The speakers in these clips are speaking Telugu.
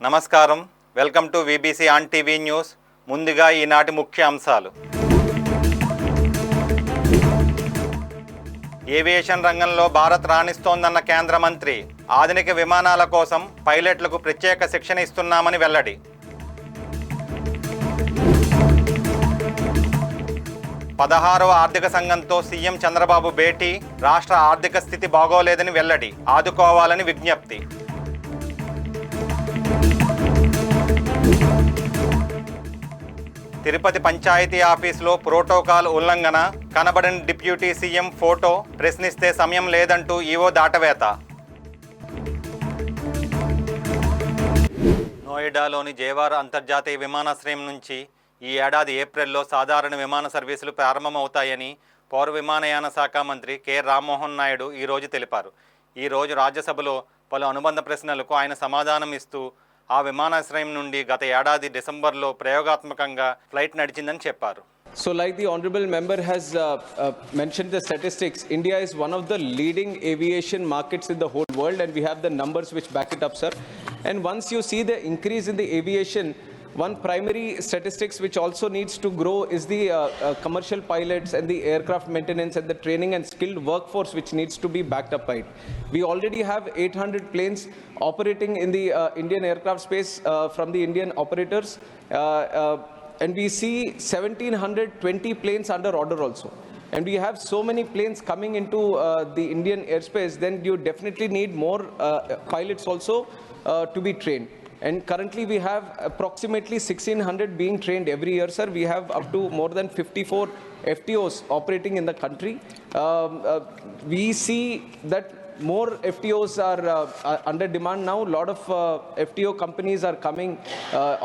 నమస్కారం, welcome to VBC on TV news. ముందుగా ఈనాటి ముఖ్య అంశాలు. ఏవియేషన్ రంగంలో భారత్ రాణిస్తోందన్న కేంద్ర మంత్రి, ఆధునిక విమానాల కోసం పైలట్లకు ప్రత్యేక శిక్షణ ఇస్తున్నామని వెల్లడి. పదహారవ ఆర్థిక సంఘంతో సీఎం చంద్రబాబు భేటీ, రాష్ట్ర ఆర్థిక స్థితి బాగోలేదని వెల్లడి, ఆదుకోవాలని విజ్ఞప్తి. తిరుపతి పంచాయతీ ఆఫీసులో ప్రోటోకాల్ ఉల్లంఘన, కనబడని డిప్యూటీ సీఎం ఫోటో, ప్రశ్నిస్తే సమయం లేదంటూ ఈవో దాటవేత. నోయిడాలోని జేవార్ అంతర్జాతీయ విమానాశ్రయం నుంచి ఈ ఏడాది ఏప్రిల్లో సాధారణ విమాన సర్వీసులు ప్రారంభమవుతాయని పౌర విమానయాన శాఖ మంత్రి కె రామ్మోహన్ నాయుడు ఈరోజు తెలిపారు. ఈరోజు రాజ్యసభలో పలు అనుబంధ ప్రశ్నలకు ఆయన సమాధానం ఇస్తూ ఆ విమానాశ్రయం నుండి గత ఏడాది డిసెంబర్లో ప్రయోగాత్మకంగా ఫ్లైట్ నడిచిందని చెప్పారు. So like the honorable member has mentioned the statistics, India is one of the leading aviation markets in the whole world, and we have the numbers which back it up, sir. And once you see the increase in the aviation, one primary statistics which also needs to grow is the commercial pilots and the aircraft maintenance and the training and skilled workforce which needs to be backed up by it. We already have 800 planes operating in the Indian aircraft space from the Indian operators, and we see 1720 planes under order also. And we have so many planes coming into the Indian airspace, then you definitely need more pilots also to be trained. And currently we have approximately 1600 being trained every year, sir. We have up to more than 54 FTOs operating in the country. We see that more FTOs are under demand now. A lot of FTO companies are coming,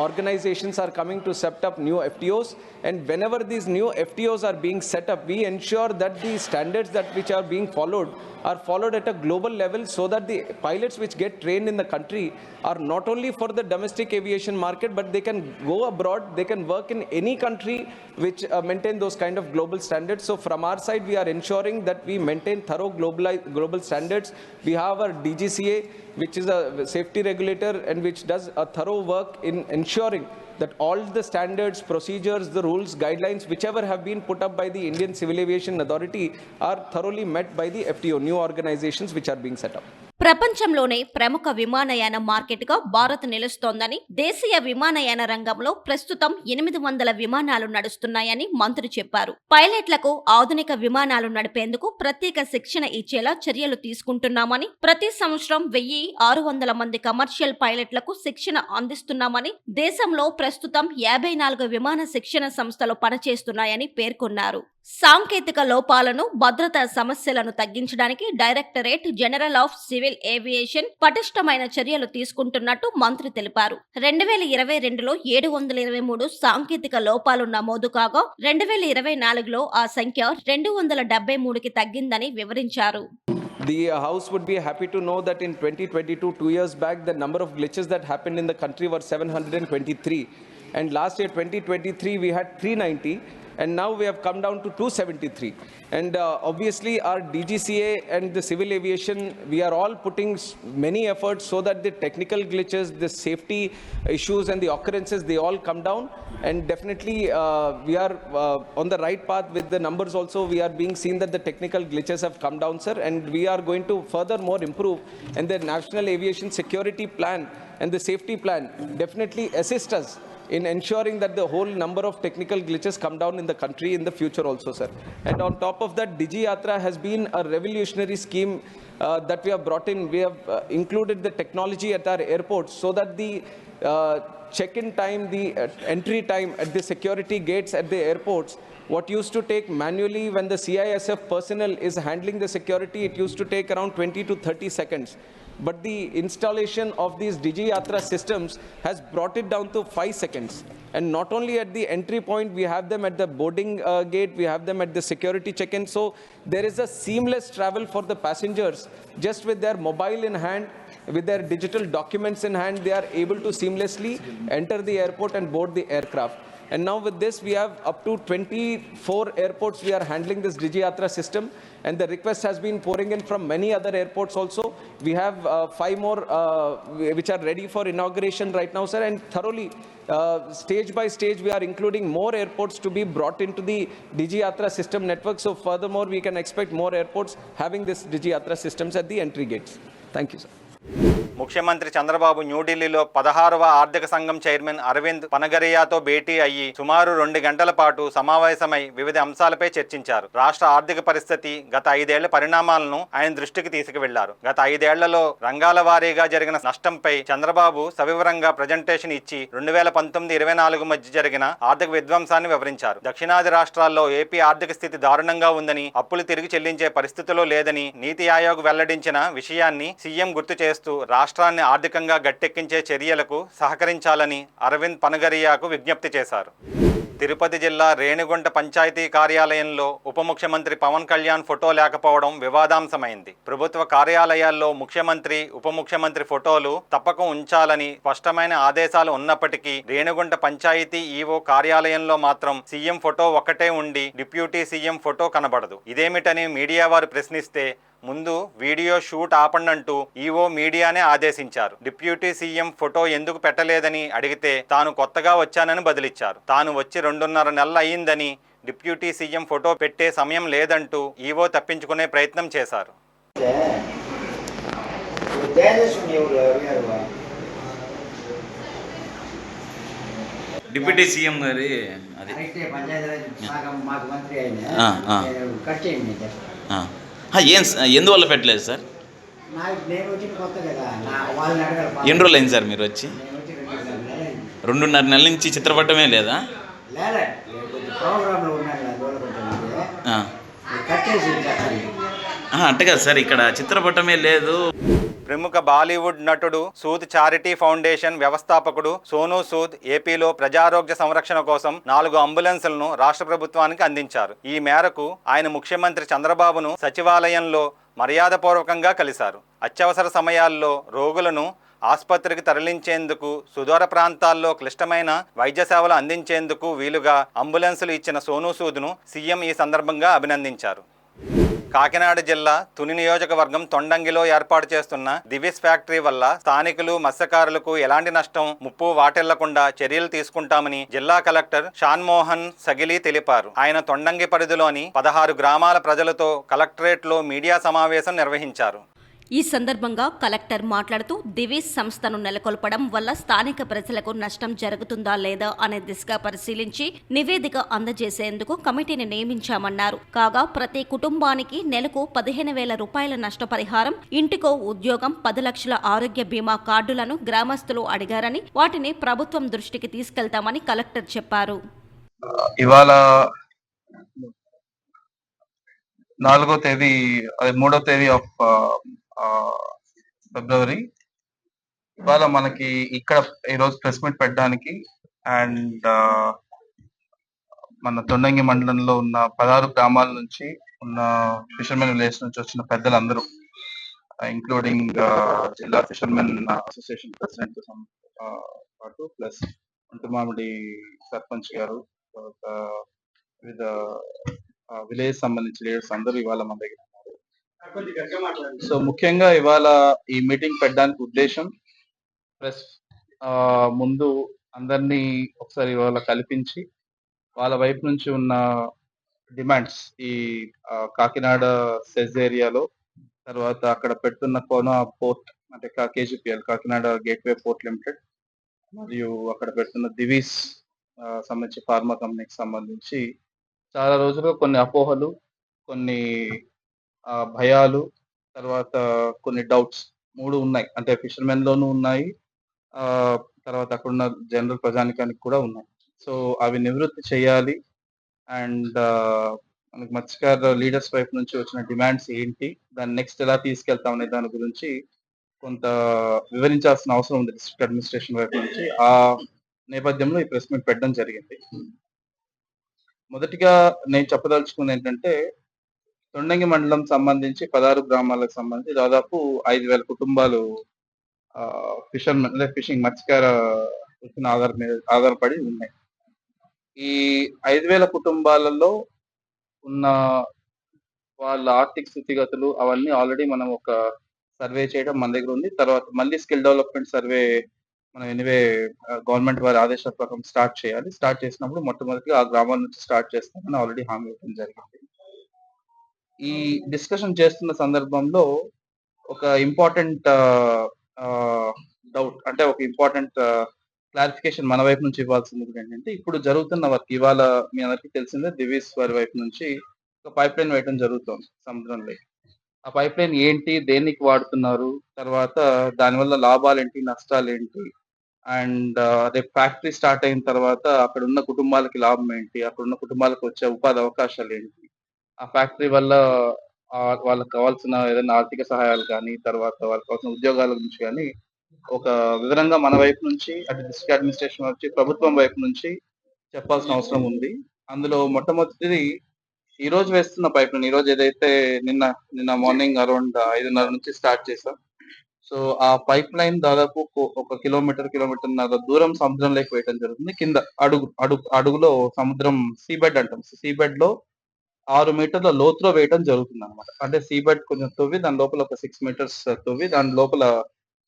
organizations are coming to set up new FTOs. And whenever these new FTOs are being set up, we ensure that the standards that which are being followed are followed at a global level, so that the pilots which get trained in the country are not only for the domestic aviation market, but they can go abroad, they can work in any country which maintain those kind of global standards. So from our side, we are ensuring that we maintain thorough global standards. We have our DGCA, which is a safety regulator and which does a thorough work in ensuring that all the standards, procedures, the rules, guidelines, whichever have been put up by the Indian Civil Aviation Authority are thoroughly met by the FTO, new organizations which are being set up. ప్రపంచంలోనే ప్రముఖ విమానయాన మార్కెట్గా భారత్ నిలుస్తోందని, దేశీయ విమానయాన రంగంలో ప్రస్తుతం 800 విమానాలు నడుస్తున్నాయని మంత్రి చెప్పారు. పైలట్లకు ఆధునిక విమానాలు నడిపేందుకు ప్రత్యేక శిక్షణ ఇచ్చేలా చర్యలు తీసుకుంటున్నామని, ప్రతి సంవత్సరం 1600 మంది కమర్షియల్ పైలట్లకు శిక్షణ అందిస్తున్నామని, దేశంలో ప్రస్తుతం 54 విమాన శిక్షణ సంస్థలు పనిచేస్తున్నాయని పేర్కొన్నారు. సాంకేతిక లోపాలను, భద్రతా సమస్యలను తగ్గించడానికి directorate general of civil aviation పటిష్టమైన చర్యలు తీసుకుంటున్నట్టు మంత్రి తెలిపారు. 2022లో 723 సాంకేతిక లోపాలు నమోదు కాగా 2024లో ఆ సంఖ్య 273కి తగ్గిందని వివరించారు. The House would be happy to know that in 2022, 2 years back, the number of glitches that happened in the country were 723. And last year, 2023, we had 390. And now we have come down to 273. And obviously our DGCA and the civil aviation, we are all putting many efforts so that the technical glitches, the safety issues and the occurrences, they all come down. And definitely we are on the right path with the numbers also. We are being seen that the technical glitches have come down, sir. And we are going to furthermore improve. And the National Aviation Security Plan and the Safety Plan definitely assist us in ensuring that the whole number of technical glitches come down in the country in the future also, sir. And on top of that, DigiYatra has been a revolutionary scheme that we have brought in. We have included the technology at our airports so that the check-in time, the entry time at the security gates at the airports, what used to take manually when the CISF personnel is handling the security, it used to take around 20 to 30 seconds. But the installation of these DigiYatra systems has brought it down to 5 seconds. And not only at the entry point, we have them at the boarding gate, we have them at the security check-in. So there is a seamless travel for the passengers. Just with their mobile in hand, with their digital documents in hand, they are able to seamlessly enter the airport and board the aircraft. And now with this, we have up to 24 airports we are handling this DigiYatra system. And the request has been pouring in from many other airports also. We have 5 more which are ready for inauguration right now, sir. And thoroughly, stage by stage, we are including more airports to be brought into the DigiYatra system network. So furthermore, we can expect more airports having this DigiYatra systems at the entry gates. Thank you, sir. ముఖ్యమంత్రి చంద్రబాబు న్యూఢిల్లీలో 16వ ఆర్థిక సంఘం చైర్మన్ అరవింద్ పనగరియాతో భేటీ అయ్యి సుమారు 2 గంటల పాటు సమావేశమై వివిధ అంశాలపై చర్చించారు. రాష్ట్ర ఆర్థిక పరిస్థితి, గత 5 ఏళ్ల పరిణామాలను ఆయన దృష్టికి తీసుకువెళ్లారు. గత 5 ఏళ్లలో రంగాల వారీగా జరిగిన నష్టంపై చంద్రబాబు సవివరంగా ప్రజెంటేషన్ ఇచ్చి 2019-24 మధ్య జరిగిన ఆర్థిక విధ్వంసాన్ని వివరించారు. దక్షిణాది రాష్ట్రాల్లో ఏపీ ఆర్థిక స్థితి దారుణంగా ఉందని, అప్పులు తిరిగి చెల్లించే పరిస్థితిలో లేదని నీతి ఆయోగ్ వెల్లడించిన విషయాన్ని సీఎం గుర్తు చేస్తూ రాష్ట్రాన్ని ఆర్థికంగా గట్టెక్కించే చర్యలకు సహకరించాలని అరవింద్ పనగరియాకు విజ్ఞప్తి చేశారు. తిరుపతి జిల్లా రేణిగుంట పంచాయతీ కార్యాలయంలో ఉప ముఖ్యమంత్రి పవన్ కళ్యాణ్ ఫోటో లేకపోవడం వివాదాంశమైంది. ప్రభుత్వ కార్యాలయాల్లో ముఖ్యమంత్రి, ఉప ముఖ్యమంత్రి ఫోటోలు తప్పక ఉంచాలని స్పష్టమైన ఆదేశాలు ఉన్నప్పటికీ రేణిగుంట పంచాయతీ ఈవో కార్యాలయంలో మాత్రం సీఎం ఫోటో ఒక్కటే ఉండి డిప్యూటీ సీఎం ఫోటో కనబడదు. ఇదేమిటని మీడియా వారు ప్రశ్నిస్తే ముందు వీడియో షూట్ ఆపండంటూ ఈవో మీడియానే ఆదేశించారు. డిప్యూటీ సీఎం ఫోటో ఎందుకు పెట్టలేదని అడిగితే తాను కొత్తగా వచ్చానని బదిలిచ్చారు. తాను వచ్చి 2.5 నెలలు అయ్యిందని, డిప్యూటీ సీఎం ఫోటో పెట్టే సమయం లేదంటూ ఈవో తప్పించుకునే ప్రయత్నం చేశారు. డిప్యూటీ సీఎం గారి అది ఎందువల్ల పెట్టలేదు సార్? ఎన్ని రోజులు అయింది సార్ మీరు వచ్చి? 2.5 నెలల నుంచి చిత్రపటమే లేదా? అంటే కదా సార్, ఇక్కడ చిత్రపటమే లేదు. ప్రముఖ బాలీవుడ్ నటుడు సూద్ చారిటీ ఫౌండేషన్ వ్యవస్థాపకుడు సోనూ సూద్ ఏపీలో ప్రజారోగ్య సంరక్షణ కోసం 4 అంబులెన్సులను రాష్ట్ర ప్రభుత్వానికి అందించారు. ఈ మేరకు ఆయన ముఖ్యమంత్రి చంద్రబాబును సచివాలయంలో మర్యాదపూర్వకంగా కలిశారు. అత్యవసర సమయాల్లో రోగులను ఆసుపత్రికి తరలించేందుకు, సుదూర ప్రాంతాల్లో క్లిష్టమైన వైద్య సేవలు అందించేందుకు వీలుగా అంబులెన్సులు ఇచ్చిన సోనూ సూద్ను సీఎం ఈ సందర్భంగా అభినందించారు. కాకినాడ జిల్లా తుని నియోజకవర్గం తొండంగిలో ఏర్పాటు చేస్తున్న దివిస్ ఫ్యాక్టరీ వల్ల స్థానికులు, మత్స్యకారులకు ఎలాంటి నష్టం, ముప్పు వాటిల్లకుండా చర్యలు తీసుకుంటామని జిల్లా కలెక్టర్ షాన్మోహన్ సగిలి తెలిపారు. ఆయన తొండంగి పరిధిలోని 16 గ్రామాల ప్రజలతో కలెక్టరేట్లో మీడియా సమావేశం నిర్వహించారు. ఈ సందర్భంగా కలెక్టర్ మాట్లాడుతూ దివీస్ సంస్థను నెలకొల్పడం వల్ల స్థానిక ప్రజలకు నష్టం జరుగుతుందా లేదా అనే దిశగా పరిశీలించి నివేదిక అందజేసేందుకు కమిటీని నియమించామన్నారు. కాగా ప్రతి కుటుంబానికి నెలకు 15,000 రూపాయల నష్టపరిహారం, ఇంటికో ఉద్యోగం, 10 లక్షల ఆరోగ్య బీమా కార్డులను గ్రామస్తులు అడిగారని, వాటిని ప్రభుత్వం దృష్టికి తీసుకెళ్తామని కలెక్టర్ చెప్పారు. ఇవాళ 4వ తేదీ, 3వ తేదీ ఆఫ్ ఫిబ్రవరి. ఇవాళ మనకి ఇక్కడ ఈరోజు ప్రెస్ మీట్ పెట్టడానికి అండ్ మన తొండంగి మండలంలో ఉన్న 16 గ్రామాల నుంచి ఉన్న ఫిషర్మెన్ విలేజ్ నుంచి వచ్చిన పెద్దలందరూ, ఇంక్లూడింగ్ జిల్లా ఫిషర్మెన్ అసోసియేషన్ ప్రెసిడెంట్ పాటు ప్లస్ ఒంటిమామిడి సర్పంచ్ గారు, వివిధ విలేజ్ సంబంధించిన లీడర్స్ అందరూ ఇవాళ మన దగ్గర. సో ముఖ్యంగా ఇవాళ ఈ మీటింగ్ పెట్టడానికి ఉద్దేశం, ప్లస్ ముందు అందరినీ ఒకసారి ఇవాళ కల్పించి వాళ్ళ వైపు నుంచి ఉన్న డిమాండ్స్, ఈ కాకినాడ సెజ్ ఏరియాలో, తర్వాత అక్కడ పెడుతున్న కోనా పోర్ట్ అంటే కేజీపీఎల్ కాకినాడ గేట్వే పోర్ట్ లిమిటెడ్, మరియు అక్కడ పెడుతున్న దివీస్ సంబంధించి ఫార్మా కంపెనీకి సంబంధించి చాలా రోజులుగా కొన్ని అపోహలు, కొన్ని భయాలు, తర్వాత కొన్ని డౌట్స్ 3 ఉన్నాయి. అంటే ఫిషర్మెన్ లోనూ ఉన్నాయి, తర్వాత అక్కడ ఉన్న జనరల్ ప్రజానికానికి కూడా ఉన్నాయి. సో అవి నివృత్తి చేయాలి. అండ్ మనకి మత్స్యకార లీడర్స్ వైపు నుంచి వచ్చిన డిమాండ్స్ ఏంటి, దాన్ని నెక్స్ట్ ఎలా తీసుకెళ్తాం అనే దాని గురించి కొంత వివరించాల్సిన అవసరం ఉంది డిస్ట్రిక్ట్ అడ్మినిస్ట్రేషన్ వైపు నుంచి. ఆ నేపథ్యంలో ఈ ప్రెస్ మీట్ పెట్టడం జరిగింది. మొదటిగా నేను చెప్పదలుచుకుంది ఏంటంటే, తొండంగి మండలం సంబంధించి 16 గ్రామాలకు సంబంధించి దాదాపు 5,000 కుటుంబాలు ఫిషింగ్ మత్స్యకార ఆధారపడి ఉన్నాయి. ఈ 5,000 కుటుంబాలలో ఉన్న వాళ్ళ ఆర్థిక స్థితిగతులు అవన్నీ ఆల్రెడీ మనం ఒక సర్వే చేయడం మన దగ్గర ఉంది. తర్వాత మళ్ళీ స్కిల్ డెవలప్మెంట్ సర్వే మనం ఎనివే గవర్నమెంట్ వారి ఆదేశాల ప్రకారం స్టార్ట్ చేయాలి. స్టార్ట్ చేసినప్పుడు మొట్టమొదటిగా ఆ గ్రామాల నుంచి స్టార్ట్ చేస్తామని ఆల్రెడీ హామీ ఇవ్వడం జరిగింది. ఈ డిస్కషన్ చేస్తున్న సందర్భంలో ఒక ఇంపార్టెంట్ డౌట్, అంటే ఒక ఇంపార్టెంట్ క్లారిఫికేషన్ మన వైపు నుంచి ఇవ్వాల్సింది కూడా ఏంటంటే, ఇప్పుడు జరుగుతున్న వర్క్ ఇవాళ మీ అందరికీ తెలిసిందే, దివీస్ వారి వైపు నుంచి ఒక పైప్ లైన్ వేయడం జరుగుతుంది సముద్రంలో. ఆ పైప్ లైన్ ఏంటి, దేనికి వాడుతున్నారు, తర్వాత దానివల్ల లాభాలు ఏంటి, నష్టాలు ఏంటి, అండ్ రేపు ఫ్యాక్టరీ స్టార్ట్ అయిన తర్వాత అక్కడ ఉన్న కుటుంబాలకి లాభం ఏంటి, అక్కడ ఉన్న కుటుంబాలకు వచ్చే ఉపాధి అవకాశాలు ఏంటి, ఆ ఫ్యాక్టరీ వల్ల వాళ్ళకి కావాల్సిన ఏదైనా ఆర్థిక సహాయాలు కానీ, తర్వాత వాళ్ళకి కావాల్సిన ఉద్యోగాల గురించి కానీ ఒక వివరంగా మన వైపు నుంచి, అటు డిస్ట్రిక్ట్ అడ్మినిస్ట్రేషన్ వచ్చి ప్రభుత్వం వైపు నుంచి చెప్పాల్సిన అవసరం ఉంది. అందులో మొట్టమొదటిది ఈ రోజు వేస్తున్న పైప్ లైన్, ఈ రోజు ఏదైతే నిన్న మార్నింగ్ అరౌండ్ 5:30 నుంచి స్టార్ట్ చేసాం. సో ఆ పైప్ లైన్ దాదాపు ఒక కిలోమీటర్న్నర దూరం సముద్రంలోకి వేయడం జరుగుతుంది. కింద అడుగులో సముద్రం సీబెడ్ అంటాం, సీబెడ్ లో 6 మీటర్ల లోతులో వేయడం జరుగుతుంది అనమాట. అంటే సీబెడ్ కొంచెం తవ్వి దాని లోపల ఒక 6 మీటర్స్ తవ్వి దాని లోపల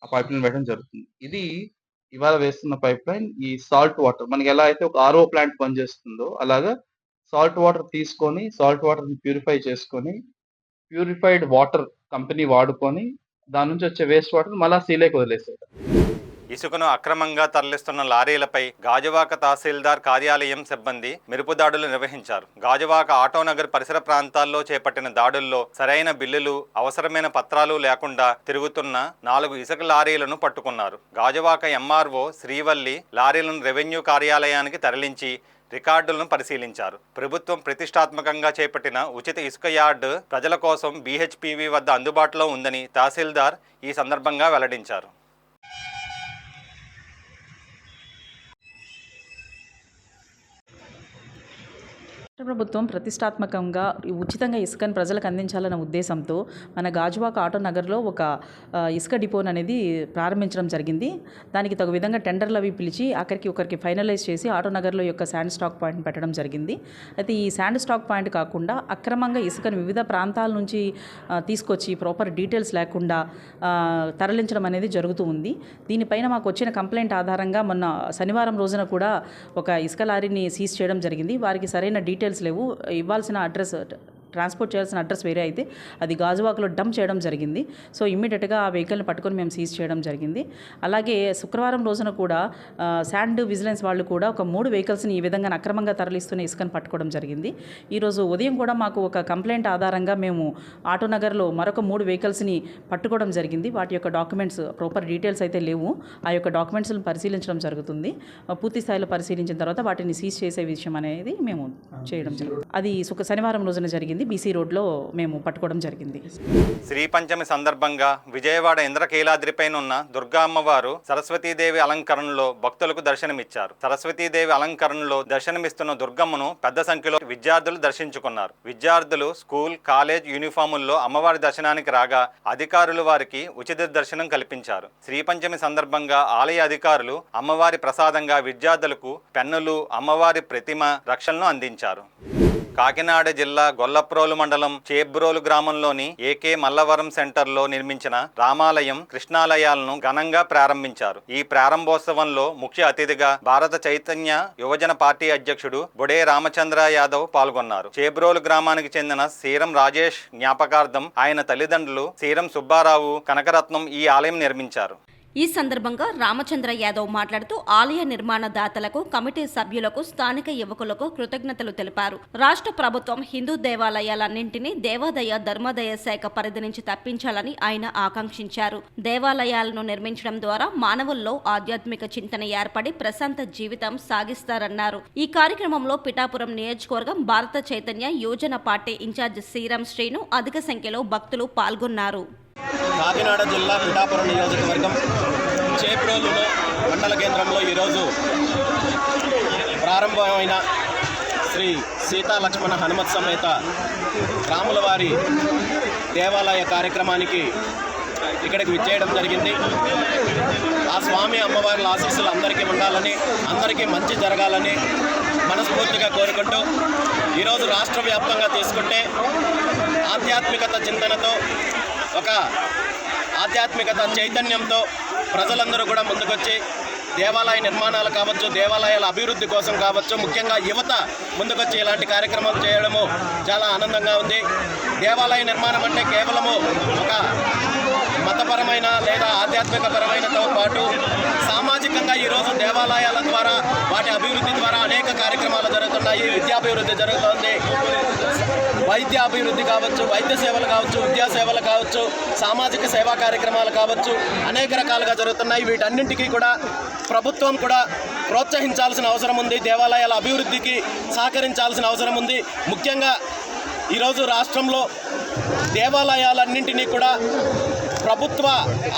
ఆ పైప్ లైన్ వేయడం జరుగుతుంది. ఇది ఇవాళ వేస్తున్న పైప్ లైన్ ఈ సాల్ట్ వాటర్, మనకి ఎలా అయితే ఒక ఆర్ఓ ప్లాంట్ పనిచేస్తుందో అలాగా సాల్ట్ వాటర్ తీసుకొని, సాల్ట్ వాటర్ ని ప్యూరిఫై చేసుకొని, ప్యూరిఫైడ్ వాటర్ కంపెనీ వాడుకొని దాని నుంచి వచ్చే వేస్ట్ వాటర్ మళ్ళా సీలేకి వదిలేసేది. ఇసుకను అక్రమంగా తరలిస్తున్న లారీలపై గాజువాక తహసీల్దార్ కార్యాలయం సిబ్బంది మెరుపు దాడులు నిర్వహించారు. గాజువాక ఆటోనగర్ పరిసర ప్రాంతాల్లో చేపట్టిన దాడుల్లో సరైన బిల్లులు, అవసరమైన పత్రాలు లేకుండా తిరుగుతున్న 4 ఇసుక లారీలను పట్టుకున్నారు. గాజువాక ఎంఆర్ఓ శ్రీవల్లి లారీలను రెవెన్యూ కార్యాలయానికి తరలించి రికార్డులను పరిశీలించారు. ప్రభుత్వం ప్రతిష్టాత్మకంగా చేపట్టిన ఉచిత ఇసుక యార్డు ప్రజల కోసం BHPV వద్ద అందుబాటులో ఉందని తహసీల్దార్ ఈ సందర్భంగా వెల్లడించారు. రాష్ట్ర ప్రభుత్వం ప్రతిష్టాత్మకంగా ఉచితంగా ఇసుకను ప్రజలకు అందించాలన్న ఉద్దేశంతో మన గాజువాక ఆటో నగర్లో ఒక ఇసుక డిపోన్ అనేది ప్రారంభించడం జరిగింది. దానికి తగు విధంగా టెండర్లు అవి పిలిచి ఒకరికి ఫైనలైజ్ చేసి ఆటో నగర్లో యొక్క శాండ్ స్టాక్ పాయింట్ పెట్టడం జరిగింది. అయితే ఈ శాండ్ స్టాక్ పాయింట్ కాకుండా అక్రమంగా ఇసుకను వివిధ ప్రాంతాల నుంచి తీసుకొచ్చి ప్రాపర్ డీటెయిల్స్ లేకుండా తరలించడం అనేది జరుగుతూ ఉంది. దీనిపైన మాకు వచ్చిన కంప్లైంట్ ఆధారంగా మొన్న శనివారం రోజున కూడా ఒక ఇసుక లారీని సీజ్ చేయడం జరిగింది. వారికి సరైన డీటెయిల్స్ లేవు, ఇవ్వాల్సిన అడ్రస్, ట్రాన్స్పోర్ట్ చేయాల్సిన అడ్రస్ వేరే అయితే అది గాజువాకలో డంప్ చేయడం జరిగింది. సో ఇమ్మీడియట్గా ఆ వెహికల్ని పట్టుకొని మేము సీజ్ చేయడం జరిగింది. అలాగే శుక్రవారం రోజున కూడా శాండ్ విజిలెన్స్ వాళ్ళు కూడా ఒక 3 వెహికల్స్ని ఈ విధంగా అక్రమంగా తరలిస్తున్న ఇసుకను పట్టుకోవడం జరిగింది. ఈరోజు ఉదయం కూడా మాకు ఒక కంప్లైంట్ ఆధారంగా మేము ఆటో నగర్లో మరొక 3 వెహికల్స్ని పట్టుకోవడం జరిగింది. వాటి యొక్క డాక్యుమెంట్స్, ప్రాపర్ డీటెయిల్స్ అయితే లేవు. ఆ యొక్క డాక్యుమెంట్స్ని పరిశీలించడం జరుగుతుంది. పూర్తి స్థాయిలో పరిశీలించిన తర్వాత వాటిని సీజ్ చేసే విషయం అనేది మేము చేయడం జరిగింది. అది శనివారం రోజున జరిగింది. BC రోడ్లో మేము పట్టుకోవడం జరిగింది. శ్రీ పంచమి సందర్భంగా విజయవాడ ఇంద్రకీలాద్రిపైనున్న దుర్గా అమ్మవారు సరస్వతీదేవి అలంకరణలో భక్తులకు దర్శనమిచ్చారు. సరస్వతీదేవి అలంకరణలో దర్శనమిస్తున్న దుర్గమ్మను పెద్ద సంఖ్యలో విద్యార్థులు దర్శించుకున్నారు. విద్యార్థులు స్కూల్, కాలేజ్ యూనిఫాముల్లో అమ్మవారి దర్శనానికి రాగా అధికారులు వారికి ఉచిత దర్శనం కల్పించారు. శ్రీ పంచమి సందర్భంగా ఆలయ అధికారులు అమ్మవారి ప్రసాదంగా విద్యార్థులకు పెన్నులు, అమ్మవారి ప్రతిమ, రక్షణను అందించారు. కాకినాడ జిల్లా గొల్లప్రోలు మండలం చేబ్రోలు గ్రామంలోని AK మల్లవరం సెంటర్లో నిర్మించిన రామాలయం, కృష్ణాలయాలను ఘనంగా ప్రారంభించారు. ఈ ప్రారంభోత్సవంలో ముఖ్య అతిథిగా భారత చైతన్య యువజన పార్టీ అధ్యక్షుడు బొడే రామచంద్ర యాదవ్ పాల్గొన్నారు. చేబ్రోలు గ్రామానికి చెందిన సీరం రాజేష్ జ్ఞాపకార్థం ఆయన తల్లిదండ్రులు సీరం సుబ్బారావు, కనకరత్నం ఈ ఆలయం నిర్మించారు. ఈ సందర్భంగా రామచంద్ర యాదవ్ మాట్లాడుతూ ఆలయ నిర్మాణ దాతలకు, కమిటీ సభ్యులకు, స్థానిక యువకులకు కృతజ్ఞతలు తెలిపారు. రాష్ట్ర ప్రభుత్వం హిందూ దేవాలయాలన్నింటినీ దేవాదాయ ధర్మాదాయ శాఖ పరిధి నుంచి తప్పించాలని ఆయన ఆకాంక్షించారు. దేవాలయాలను నిర్మించడం ద్వారా మానవుల్లో ఆధ్యాత్మిక చింతన ఏర్పడి ప్రశాంత జీవితం సాగిస్తారన్నారు. ఈ కార్యక్రమంలో పిఠాపురం నియోజకవర్గం భారత చైతన్య యువజన పార్టీ ఇన్ఛార్జ్ సీరం శ్రీను అధిక సంఖ్యలో భక్తులు పాల్గొన్నారు. కాకినాడ జిల్లా పిఠాపురం నియోజకవర్గం చేబ్రోలులో మండల కేంద్రంలో ఈరోజు ప్రారంభమైన శ్రీ సీతా లక్ష్మణ హనుమత్ సమేత రాములవారి దేవాలయ కార్యక్రమానికి ఇక్కడికి విచ్చేయడం జరిగింది. ఆ స్వామి అమ్మవార్ల ఆశీస్సులు అందరికీ ఉండాలని, అందరికీ మంచి జరగాలని మనస్ఫూర్తిగా కోరుకుంటూ ఈరోజు రాష్ట్ర వ్యాప్తంగా తీసుకుంటే ఆధ్యాత్మికత చింతనతో ఒక ఆధ్యాత్మికత చైతన్యంతో ప్రజలందరూ కూడా ముందుకొచ్చి దేవాలయ నిర్మాణాలు కావచ్చు, దేవాలయాల అభివృద్ధి కోసం కావచ్చు, ముఖ్యంగా యువత ముందుకొచ్చి ఇలాంటి కార్యక్రమాలు చేయడము చాలా ఆనందంగా ఉంది. దేవాలయ నిర్మాణం అంటే కేవలము ఒక మతపరమైన లేదా ఆధ్యాత్మికపరమైనతో పాటు సామాజికంగా ఈరోజు దేవాలయాల ద్వారా వాటి అభివృద్ధి ద్వారా అనేక కార్యక్రమాలు జరుగుతున్నాయి. విద్యాభివృద్ధి జరుగుతోంది, వైద్య అభివృద్ధి కావచ్చు, వైద్య సేవలు కావచ్చు, విద్యా సేవలు కావచ్చు, సామాజిక సేవా కార్యక్రమాలు కావచ్చు, అనేక రకాలుగా జరుగుతున్నాయి. వీటన్నింటికీ కూడా ప్రభుత్వం కూడా ప్రోత్సహించాల్సిన అవసరం ఉంది. దేవాలయాల అభివృద్ధికి సహకరించాల్సిన అవసరం ఉంది. ముఖ్యంగా ఈరోజు రాష్ట్రంలో దేవాలయాలన్నింటినీ కూడా ప్రభుత్వ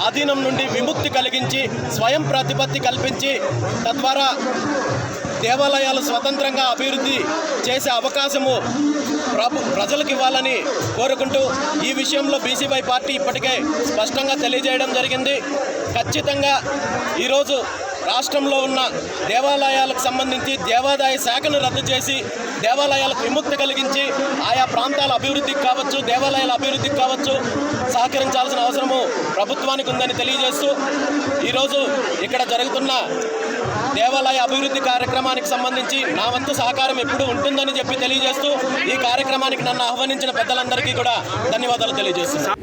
ఆధీనం నుండి విముక్తి కలిగించి స్వయం ప్రతిపత్తి కల్పించి తద్వారా దేవాలయాలు స్వతంత్రంగా అభివృద్ధి చేసే అవకాశము ప్రజలకు ఇవ్వాలని కోరుకుంటూ ఈ విషయంలో బీసీవై పార్టీ ఇప్పటికే స్పష్టంగా తెలియజేయడం జరిగింది. ఖచ్చితంగా ఈరోజు రాష్ట్రంలో ఉన్న దేవాలయాలకు సంబంధించి దేవాదాయ శాఖను రద్దు చేసి దేవాలయాలకు విముక్తి కలిగించి ఆయా ప్రాంతాల అభివృద్ధికి కావచ్చు, దేవాలయాల అభివృద్ధికి కావచ్చు సహకరించాల్సిన అవసరము ప్రభుత్వానికి ఉందని తెలియజేస్తూ ఈరోజు ఇక్కడ జరుగుతున్న దేవాలయ అభివృద్ధి కార్యక్రమానికి సంబంధించి నా వంతు సహకారం ఎప్పుడూ ఉంటుందని చెప్పి తెలియజేస్తూ ఈ కార్యక్రమానికి నన్ను ఆహ్వానించిన పెద్దలందరికీ కూడా ధన్యవాదాలు తెలియజేస్తున్నాను.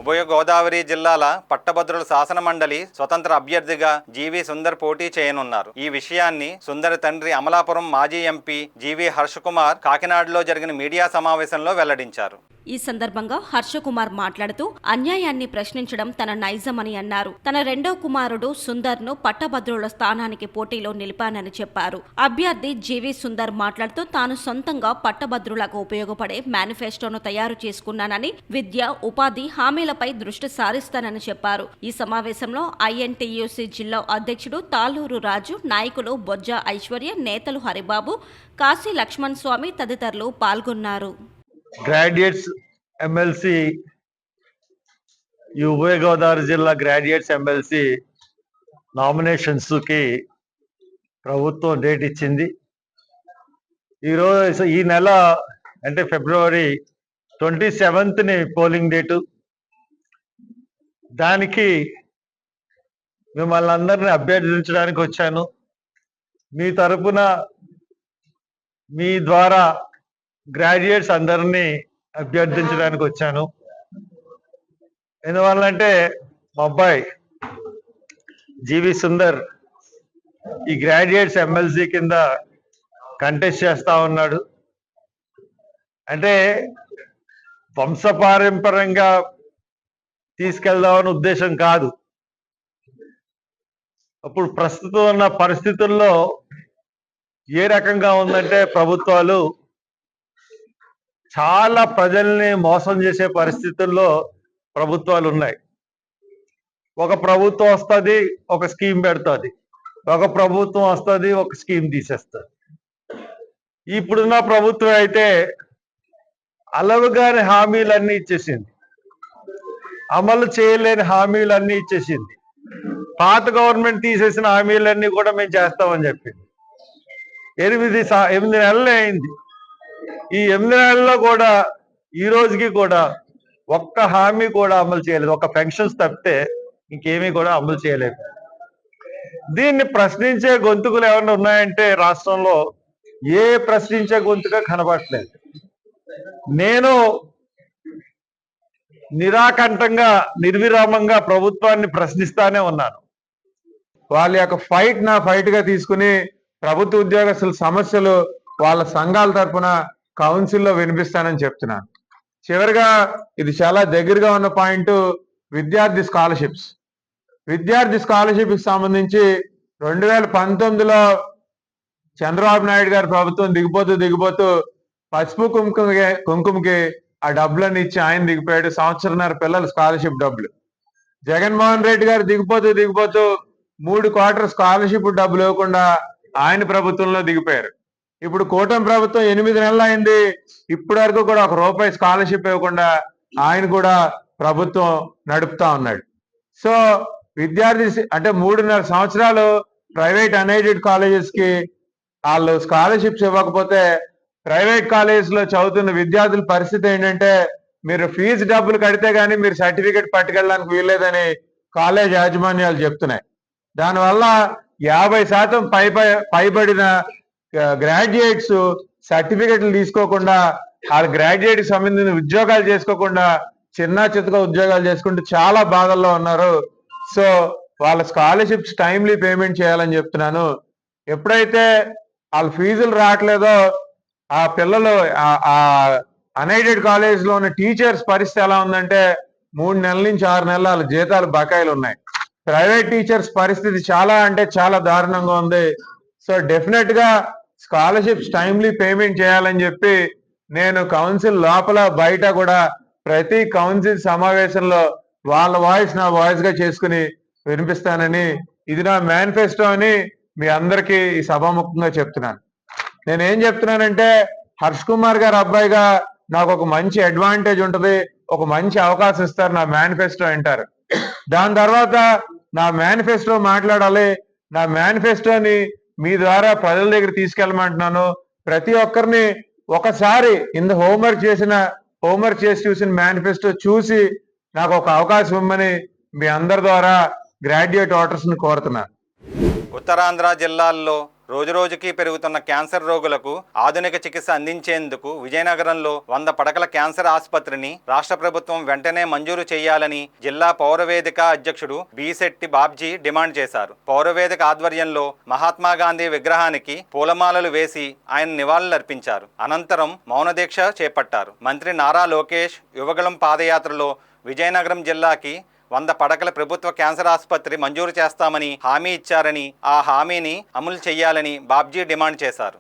ఉభయ గోదావరి జిల్లాల పట్టభద్రుల శాసన మండలి స్వతంత్ర అభ్యర్థిగా జీవి సుందర్ పోటీ చేయనున్నారు. ఈ విషయాన్ని సుందర్ తండ్రి అమలాపురం మాజీ ఎంపీ జీవి హర్షకుమార్ కాకినాడలో జరిగిన మీడియా సమావేశంలో వెల్లడించారు. ఈ సందర్భంగా హర్షకుమార్ మాట్లాడుతూ అన్యాయాన్ని ప్రశ్నించడం తన నైజమని అన్నారు. తన రెండో కుమారుడు సుందర్ను పట్టభద్రుల స్థానానికి పోటీలో నిలిపానని చెప్పారు. అభ్యర్థి జీవి సుందర్ మాట్లాడుతూ తాను సొంతంగా పట్టభద్రులకు ఉపయోగపడే మేనిఫెస్టోను తయారు చేసుకున్నానని, విద్య, ఉపాధి హామీలపై దృష్టి సారిస్తానని చెప్పారు. ఈ సమావేశంలో ఐఎన్టీయూసీ జిల్లా అధ్యక్షుడు తాలూరు రాజు, నాయకులు బొజ్జ ఐశ్వర్య, నేతలు హరిబాబు, కాశీ లక్ష్మణ్ స్వామి తదితరులు పాల్గొన్నారు. గ్రాడ్యుయేట్స్ ఎమ్మెల్సీ ఈ ఉభయ గోదావరి జిల్లా గ్రాడ్యుయేట్స్ ఎమ్మెల్సీ నామినేషన్స్కి ప్రభుత్వం డేట్ ఇచ్చింది. ఈరోజు ఈ నెల అంటే ఫిబ్రవరి 27ని పోలింగ్ డేటు. దానికి మిమ్మల్ని అందరినీ అభ్యర్థించడానికి వచ్చాను. మీ తరపున మీ ద్వారా గ్రాడ్యుయేట్స్ అందరినీ అభ్యర్థించడానికి వచ్చాను. ఎందువల్లంటే మా అబ్బాయి జీవి సుందర్ ఈ గ్రాడ్యుయేట్స్ ఎమ్మెల్సీ కింద కంటెస్ట్ చేస్తా ఉన్నాడు. అంటే వంశపారంపర్యంగా తీసుకెళ్దామని ఉద్దేశం కాదు. అప్పుడు ప్రస్తుతం ఉన్న పరిస్థితుల్లో ఏ రకంగా ఉందంటే ప్రభుత్వాలు చాలా ప్రజల్ని మోసం చేసే పరిస్థితుల్లో ప్రభుత్వాలు ఉన్నాయి. ఒక ప్రభుత్వం వస్తుంది, ఒక స్కీమ్ పెడుతుంది, ఒక ప్రభుత్వం వస్తుంది, ఒక స్కీమ్ తీసేస్తుంది. ఇప్పుడున్న ప్రభుత్వం అయితే అలవుగాని హామీలన్నీ ఇచ్చేసింది, అమలు చేయలేని హామీలన్నీ ఇచ్చేసింది. పాత గవర్నమెంట్ తీసేసిన హామీలన్నీ కూడా మేము చేస్తామని చెప్పింది. 8 నెలలే అయింది. ఈ 8 నెలల్లో కూడా ఈ రోజుకి కూడా ఒక్క హామీ కూడా అమలు చేయలేదు. ఒక పెన్షన్స్ తప్పితే ఇంకేమీ కూడా అమలు చేయలేదు. దీన్ని ప్రశ్నించే గొంతుకులు ఏమైనా ఉన్నాయంటే రాష్ట్రంలో ఏ ప్రశ్నించే గొంతుగా కనబడట్లేదు. నేను నిరాకంఠంగా నిర్విరామంగా ప్రభుత్వాన్ని ప్రశ్నిస్తానే ఉన్నాను. వాళ్ళ యొక్క ఫైట్ నా ఫైట్ గా తీసుకుని ప్రభుత్వ ఉద్యోగస్తుల సమస్యలు వాళ్ళ సంఘాల తరఫున కౌన్సిల్లో వినిపిస్తానని చెప్తున్నాను. చివరిగా ఇది చాలా దగ్గరగా ఉన్న పాయింట్, విద్యార్థి స్కాలర్షిప్స్. విద్యార్థి స్కాలర్షిప్ సంబంధించి 2019లో చంద్రబాబు నాయుడు గారి ప్రభుత్వం దిగిపోతూ పసుపు కుంకుమకి ఆ డబ్బులన్నీ ఇచ్చి ఆయన దిగిపోయాడు. సంవత్సరన్నర పిల్లల స్కాలర్షిప్ డబ్బులు. జగన్మోహన్ రెడ్డి గారు దిగిపోతూ 3 క్వార్టర్ స్కాలర్షిప్ డబ్బులు ఇవ్వకుండా ఆయన ప్రభుత్వంలో దిగిపోయారు. ఇప్పుడు కూటమి ప్రభుత్వం 8 నెలలు అయింది, ఇప్పటి వరకు కూడా ₹1 స్కాలర్షిప్ ఇవ్వకుండా ఆయన కూడా ప్రభుత్వం నడుపుతా ఉన్నాడు. సో విద్యార్థి అంటే 3.5 సంవత్సరాలు ప్రైవేట్ అన్ఎయిడెడ్ కాలేజెస్ కి వాళ్ళు స్కాలర్షిప్స్ ఇవ్వకపోతే ప్రైవేట్ కాలేజీలో చదువుతున్న విద్యార్థుల పరిస్థితి ఏంటంటే మీరు ఫీజు డబ్బులు కడితే గానీ మీరు సర్టిఫికెట్ పట్టుకెళ్ళడానికి వీల్లేదని కాలేజ్ యాజమాన్యాలు చెప్తున్నాయి. దానివల్ల 50% పైబడిన గ్రాడ్యుయేట్స్ సర్టిఫికెట్లు తీసుకోకుండా ఆ గ్రాడ్యుయేట్ సంబంధించిన ఉద్యోగాలు చేసుకోకుండా చిన్న చితక ఉద్యోగాలు చేసుకుంటూ చాలా బాధల్లో ఉన్నారు. సో వాళ్ళ స్కాలర్షిప్స్ టైమ్లీ పేమెంట్ చేయాలని చెప్తున్నాను. ఎప్పుడైతే వాళ్ళ ఫీజులు రావట్లేదో ఆ పిల్లలు ఆ అన్ఎయిడెడ్ కాలేజ్ లో ఉన్న టీచర్స్ పరిస్థితి ఎలా ఉందంటే 3 నెలల నుంచి 6 నెలల వాళ్ళ జీతాలు బకాయిలు ఉన్నాయి. ప్రైవేట్ టీచర్స్ పరిస్థితి చాలా అంటే చాలా దారుణంగా ఉంది. సో డెఫినెట్ గా స్కాలర్షిప్స్ టైమ్లీ పేమెంట్ చేయాలని చెప్పి నేను కౌన్సిల్ లోపల బయట కూడా ప్రతి కౌన్సిల్ సమావేశంలో వాళ్ళ వాయిస్ నా వాయిస్ గా చేసుకుని వినిపిస్తానని, ఇది నా మేనిఫెస్టో అని మీ అందరికీ ఈ సభాముఖంగా చెప్తున్నాను. నేనేం చెప్తున్నానంటే హర్ష్ కుమార్ గారు అబ్బాయిగా నాకు ఒక మంచి అడ్వాంటేజ్ ఉంటుంది, ఒక మంచి అవకాశం ఇస్తారు, నా మేనిఫెస్టో వింటారు. దాని తర్వాత నా మేనిఫెస్టో మాట్లాడాలి, నా మేనిఫెస్టోని మీ ద్వారా ప్రజల దగ్గర తీసుకెళ్ళమంటున్నాను. ప్రతి ఒక్కరిని ఒకసారి హోంవర్క్ చేసి చూసిన మేనిఫెస్టో చూసి నాకు ఒక అవకాశం ఇవ్వమని మీ అందరి ద్వారా గ్రాడ్యుయేట్ ఓటర్స్ ని కోరుతున్నాను. ఉత్తరాంధ్ర జిల్లాల్లో రోజురోజుకి పెరుగుతున్న క్యాన్సర్ రోగులకు ఆధునిక చికిత్స అందించేందుకు విజయనగరంలో 100 పడకల క్యాన్సర్ ఆసుపత్రిని రాష్ట్ర ప్రభుత్వం వెంటనే మంజూరు చేయాలని జిల్లా పౌరవేదిక అధ్యక్షుడు బీశెట్టి బాబ్జీ డిమాండ్ చేశారు. పౌరవేదిక ఆధ్వర్యంలో మహాత్మాగాంధీ విగ్రహానికి పూలమాలలు వేసి ఆయన నివాళులర్పించారు. అనంతరం మౌనదీక్ష చేపట్టారు. మంత్రి నారా లోకేష్ యువగళం పాదయాత్రలో విజయనగరం జిల్లాకి 100 పడకల ప్రభుత్వ క్యాన్సర్ ఆసుపత్రి మంజూరు చేస్తామని హామీ ఇచ్చారని, ఆ హామీని అమలు చేయాలని బాబ్జీ డిమాండ్ చేశారు.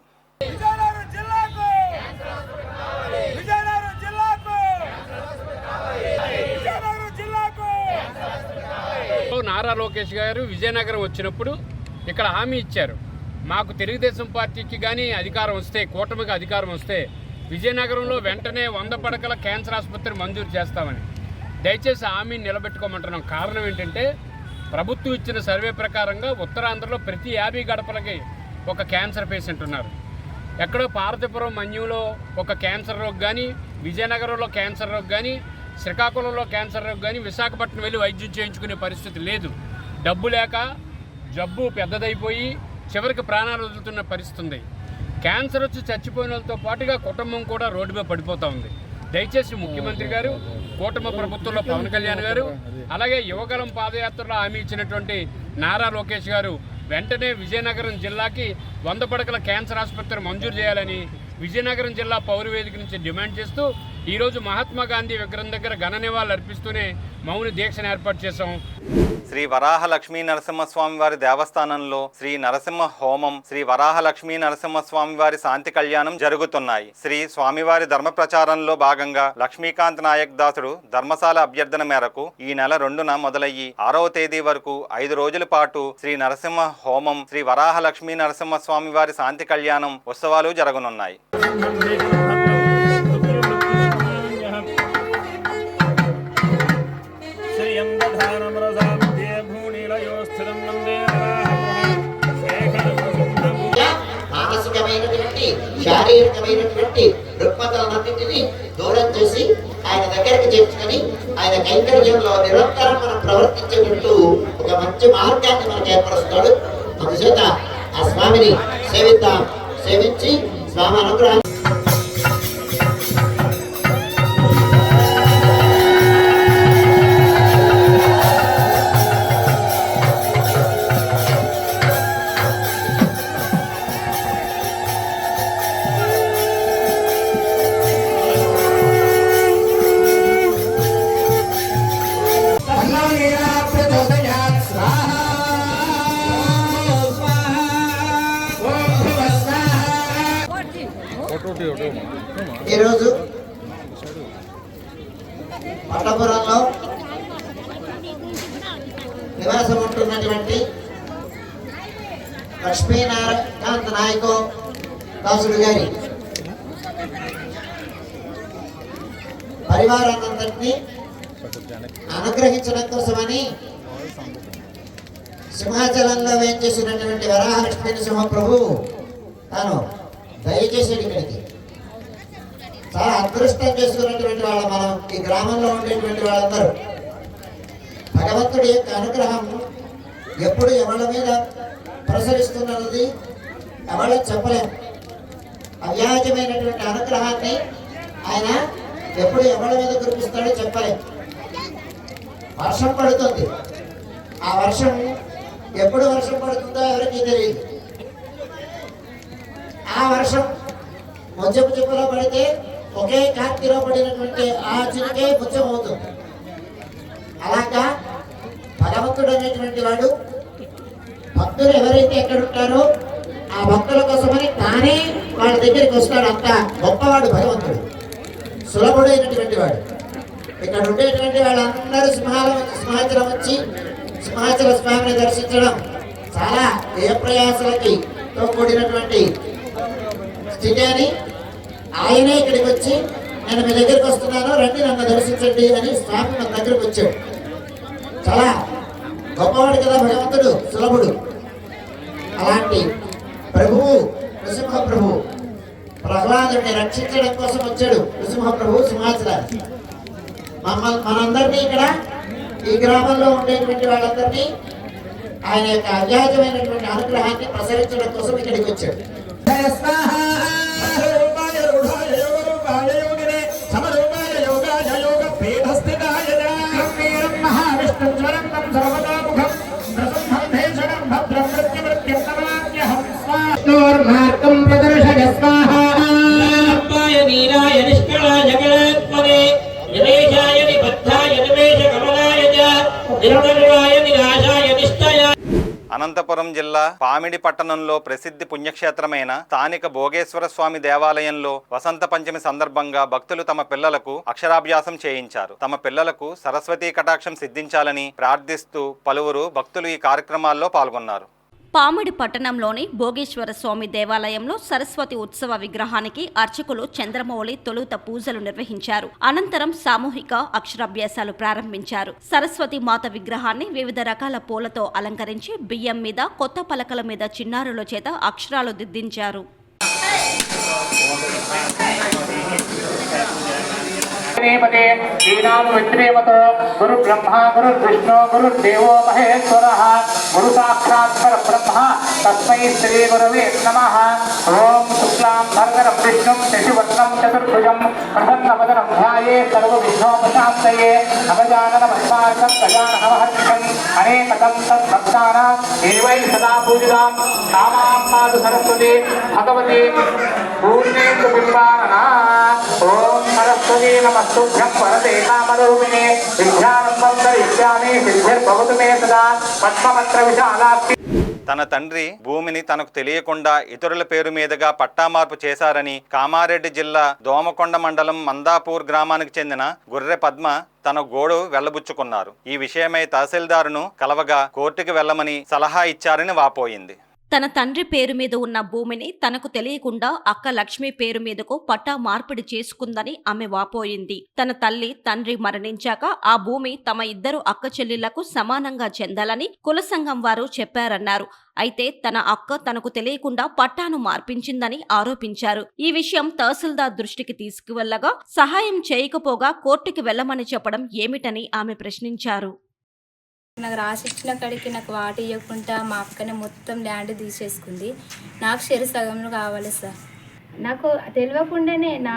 నారా లోకేష్ గారు విజయనగరం వచ్చినప్పుడు ఇక్కడ హామీ ఇచ్చారు, మాకు తెలుగుదేశం పార్టీకి కానీ అధికారం వస్తే, కూటమికి అధికారం వస్తే విజయనగరంలో వెంటనే 100 పడకల క్యాన్సర్ ఆసుపత్రి మంజూరు చేస్తామని. దయచేసి హామీని నిలబెట్టుకోమంటున్నాం. కారణం ఏంటంటే ప్రభుత్వం ఇచ్చిన సర్వే ప్రకారంగా ఉత్తరాంధ్రలో ప్రతి 50 గడపలకి ఒక క్యాన్సర్ పేషెంట్ ఉన్నారు. ఎక్కడో పార్వతీపురం మన్యంలో ఒక క్యాన్సర్ రోగి కానీ, విజయనగరంలో క్యాన్సర్ రోగి కానీ, శ్రీకాకుళంలో క్యాన్సర్ రోగి కానీ విశాఖపట్నం వెళ్ళి వైద్యం చేయించుకునే పరిస్థితి లేదు. డబ్బు లేక జబ్బు పెద్దదైపోయి చివరికి ప్రాణాలు వదులుతున్న పరిస్థితి ఉంది. క్యాన్సర్ వచ్చి చచ్చిపోయిన వాళ్ళతో పాటుగా కుటుంబం కూడా రోడ్డు మీద పడిపోతూ ఉంది. దయచేసి ముఖ్యమంత్రి గారు, కూటమి ప్రభుత్వంలో పవన్ కళ్యాణ్ గారు, అలాగే యువగలం పాదయాత్రలో హామీ ఇచ్చినటువంటి నారా లోకేష్ గారు వెంటనే విజయనగరం జిల్లాకి 100 పడకల క్యాన్సర్ ఆసుపత్రి మంజూరు చేయాలని విజయనగరం జిల్లా పౌరవేదిక నుంచి డిమాండ్ చేస్తూ ఈరోజు మహాత్మా గాంధీ విగ్రహం దగ్గర ఘన నివాళులు అర్పిస్తూనే మౌన దీక్షను ఏర్పాటు చేశాం. శ్రీ వరాహ లక్ష్మీ నరసింహస్వామి వారి దేవస్థానంలో శ్రీ నరసింహ హోమం, శ్రీ వరాహ లక్ష్మీ నరసింహస్వామి వారి శాంతి కళ్యాణం జరుగుతున్నాయి. శ్రీ స్వామివారి ధర్మ ప్రచారంలో భాగంగా లక్ష్మీకాంత్ నాయక్ దాసుడు ధర్మశాల అభ్యర్థన మేరకు ఈ నెల 2న మొదలయ్యి 6వ తేదీ వరకు 5 రోజుల పాటు శ్రీ నరసింహ హోమం, శ్రీ వరాహ లక్ష్మీ నరసింహస్వామి వారి శాంతి కళ్యాణం ఉత్సవాలు జరగనున్నాయి. మానసికమైనటువంటి, శారీరకమైనటువంటి రుగ్మతలన్నింటినీ దూరం చేసి ఆయన దగ్గరికి చేర్చుకొని ఆయన కైంకర్యంలో నిరంతరం మనం ప్రవర్తించేటట్టు ఒక మంచి మార్గాన్ని మనకు ఏర్పరుస్తాడు. అందుచేత ఆ స్వామిని సేవిద్దాం. సేవించి స్వామి అనుగ్రహం ఈరోజు పట్టపురంలో నివాసం ఉంటున్నటువంటి లక్ష్మీకాంత్ నాయక్ దాసుడు గారి పరివారాన్నందరినీ అనుగ్రహించడం కోసమని సింహాచలంలో వేయించేసినటువంటి వరాహ లక్ష్మీ నరసింహ ప్రభు తాను దయచేసాడు ఇక్కడికి. చాలా అదృష్టం చేసుకున్నటువంటి వాళ్ళ మనం ఈ గ్రామంలో ఉండేటువంటి వాళ్ళందరూ. భగవంతుడి యొక్క అనుగ్రహం ఎప్పుడు ఎవరి మీద ప్రసరిస్తున్నది ఎవరు చెప్పలేం. అవ్యాజమైనటువంటి అనుగ్రహాన్ని ఆయన ఎప్పుడు ఎవరి మీద కురిపిస్తాడో చెప్పలేం. వర్షం పడుతుంది, ఆ వర్షం ఎప్పుడు వర్షం పడుతుందో ఎవరికి తెలియదు. ఆ వర్షం ముచ్చపు చెప్పులో పడితే ఒకే కాంతిలో పడినటువంటి ఆ చిన్నకే ముచ్చం అవుతుంది. అలాగా భగవంతుడు అనేటువంటి వాడు భక్తులు ఎవరైతే ఎక్కడ ఉంటారో ఆ భక్తుల కోసమని తానే వాళ్ళ దగ్గరికి వస్తాడు. అంత గొప్పవాడు భగవంతుడు, సులభుడైనటువంటి వాడు. ఇక్కడ ఉండేటువంటి వాళ్ళందరూ సింహాచలం వచ్చి సింహాచల స్వామిని దర్శించడం చాలా వ్యయప్రయాసాలకి తో కూడినటువంటి స్థితి అని ఆయనే ఇక్కడికి వచ్చి నేను మీ దగ్గరికి వస్తున్నాను, రండి నన్ను దర్శించండి అని స్వామి మన దగ్గరకు వచ్చాడు. చాలా గొప్పవాడు కదా భగవంతుడు, సులభుడు. అలాంటి ప్రభువు నృసింహ ప్రభువు ప్రహ్లాదుడిని రక్షించడం కోసం వచ్చాడు. నృసింహ ప్రభువు సింహాచలానికి మనందరినీ ఇక్కడ ఈ గ్రామంలో ఉండేటువంటి వాళ్ళందరినీ ఆయన యొక్క అవ్యాజమైనటువంటి అనుగ్రహాన్ని ప్రసరించడం కోసం ఇక్కడికి వచ్చాడు. మార్గం ప్రదర్శయ స్వాహా నీరాయ నిష్కళాయ జగదాత్మనే నివేశాయ నిబద్ధాయ నివేశ కమలాయ నిరవయ నిరాశాయ నిష్టయ. అనంతపురం జిల్లా పామిడి పట్టణంలో ప్రసిద్ధి పుణ్యక్షేత్రమైన స్థానిక భోగేశ్వర స్వామి దేవాలయంలో వసంత పంచమి సందర్భంగా భక్తులు తమ పిల్లలకు అక్షరాభ్యాసం చేయించారు. తమ పిల్లలకు సరస్వతీ కటాక్షం సిద్ధించాలని ప్రార్థిస్తూ పలువురు భక్తులు ఈ కార్యక్రమాల్లో పాల్గొన్నారు. పామిడి పట్టణంలోని భోగేశ్వర స్వామి దేవాలయంలో సరస్వతి ఉత్సవ విగ్రహానికి అర్చకులు చంద్రమౌళి తొలుత పూజలు నిర్వహించారు. అనంతరం సామూహిక అక్షరాభ్యాసాలు ప్రారంభించారు. సరస్వతి మాత విగ్రహాన్ని వివిధ రకాల పూలతో అలంకరించి బియ్యం మీద, కొత్త పలకల మీద చిన్నారుల చేత అక్షరాలు దిద్దించారు. గురు బ్రహ్మ గురు విష్ణు గురు దేవో మహేశ్వర గురు సాక్షాత్ పరబ్రహ్మ తస్మై శ్రీ గురవే నమః. ఓం శుక్లాం భరధరం విష్ణుం శశివర్ణం చతుర్భుజం ప్రసన్నవదనం ధ్యాయే సర్వవిఘ్నోపశాంతయే అగజానన పద్మార్కం గజాననమహర్షం అనేకతం తద్భక్తానాం ఏవై సదా పూజితాం కామాం పాదు సరస్వతి భగవతి పూర్ణేందు బింబాననా. ఓం సరస్వతి నమస్తుభ్యం వరదే కామరూపిణే విద్యారంభం ధరిష్యామి సిద్ధిర్భవతు మే సదా పద్మపత్ర విశాలాక్షి. తన తండ్రి భూమిని తనకు తెలియకుండా ఇతరుల పేరు మీదుగా పట్టా మార్పు చేశారని కామారెడ్డి జిల్లా దోమకొండ మండలం మందాపూర్ గ్రామానికి చెందిన గుర్రె పద్మ తన గోడు వెళ్లబుచ్చుకున్నారు. ఈ విషయమై తహసీల్దారును కలవగా కోర్టుకు వెళ్లమని సలహా ఇచ్చారని వాపోయింది. తన తండ్రి పేరు మీద ఉన్న భూమిని తనకు తెలియకుండా అక్క లక్ష్మి పేరు మీదకు పట్టా మార్పిడి చేసుకుందని ఆమె వాపోయింది. తన తల్లి, తండ్రి మరణించాక ఆ భూమి తమ ఇద్దరు అక్క చెల్లెళ్లకు సమానంగా చెందాలని కుల సంఘం వారు చెప్పారన్నారు. అయితే తన అక్క తనకు తెలియకుండా పట్టాను మార్పించిందని ఆరోపించారు. ఈ విషయం తహసీల్దార్ దృష్టికి తీసుకువెళ్లగా సహాయం చేయకపోగా కోర్టుకి వెళ్లమని చెప్పడం ఏమిటని ఆమె ప్రశ్నించారు. నాకు రాసిచ్చిన కాడికి నాకు వాటి ఇవ్వకుండా మా అక్కనే మొత్తం ల్యాండ్ తీసేసుకుంది. నాకు షేరు సగంలో కావాలి సార్. నాకు తెలియకుండానే, నా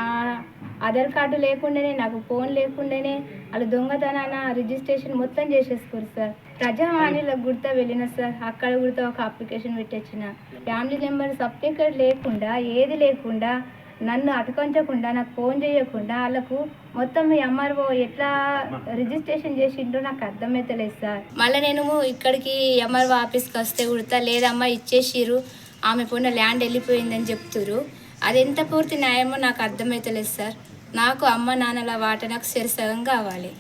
ఆధార్ కార్డు లేకుండానే, నాకు ఫోన్ లేకుండానే వాళ్ళు దొంగతనాన రిజిస్ట్రేషన్ మొత్తం చేసేసుకోరు సార్. ప్రజావాణిలో గుర్తా వెళ్ళిన సార్, అక్కడ గుర్తా ఒక అప్లికేషన్ పెట్టొచ్చిన. ఫ్యామిలీ నెంబర్ సర్టిఫికేట్ లేకుండా, ఏది లేకుండా, నన్ను అటుకొంచకుండా, నాకు ఫోన్ చేయకుండా వాళ్ళకు మొత్తం మీ ఎంఆర్ఓ ఎట్లా రిజిస్ట్రేషన్ చేసిండ్రో నాకు అర్థమైతలేదు సార్. మళ్ళీ నేను ఇక్కడికి ఎంఆర్ఓ ఆఫీస్కి వస్తే కుడతా లేదమ్మా ఇచ్చేసిరు, ఆమె పోయిన ల్యాండ్ వెళ్ళిపోయిందని చెప్తురు. అది ఎంత పూర్తి న్యాయమో నాకు అర్థమైతలేదు సార్. నాకు అమ్మ నాన్నల వాట నాకు శిరసగం కావాలి.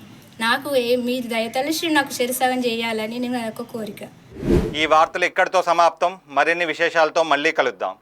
నాకు మీ దయతలిసి నాకు శిరసగం చేయాలని నేను ఒక కోరిక. ఈ వార్తలు ఇక్కడితో సమాప్తం. మరిన్ని విశేషాలతో మళ్ళీ కలుద్దాం.